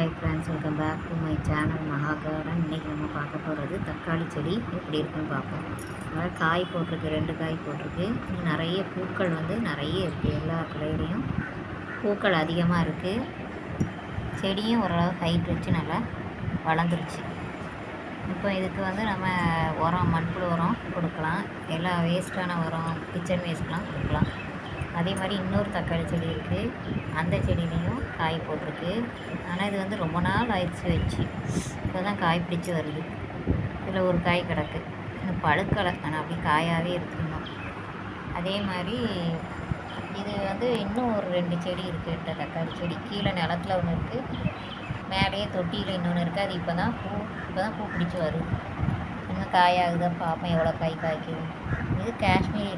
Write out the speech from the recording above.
Hi friends, welcome back to my channel Maha Garden. இன்றைக்கி நம்ம பார்க்க போகிறது தக்காளி செடி எப்படி இருக்குன்னு பார்ப்போம். அதாவது காய் போட்டிருக்கு, 2 காய் போட்டிருக்கு. இன்னும் நிறைய பூக்கள் நிறைய இருக்குது. எல்லா கலையிலையும் பூக்கள் அதிகமாக இருக்குது. செடியும் ஓரளவு ஹைட் வச்சு நல்லா வளர்ந்துருச்சு. இப்போ இதுக்கு நம்ம உரம், மண்புழு உரம் கொடுக்கலாம். எல்லா வேஸ்ட்டான உரம், கிச்சன் வேஸ்ட்லாம் கொடுக்கலாம். அதே மாதிரி இன்னொரு தக்காளி செடி இருக்குது. அந்த செடியிலையும் காய் போட்டிருக்கு. ஆனால் இது ரொம்ப நாள் ஆயிடுச்சு வச்சு. இப்போ தான் காய் பிடிச்சி வருது. இதில் ஒரு காய் கிடக்கு, இன்னும் பழுக்கலை. ஆனால் அப்படி காயாகவே இருக்கணும். அதே மாதிரி இது இன்னும் ஒரு 2 செடி இருக்குது. இந்த தக்காளி செடி கீழே நிலத்தில் ஒன்று இருக்குது, மேலேயே தொட்டியில் இன்னொன்று இருக்குது. அது இப்போ தான் பூ பிடிச்சி வருது. இன்னும் காயாகுதான் பார்ப்போம், எவ்வளோ காய் காய்க்குது. இது காஷ்மீரி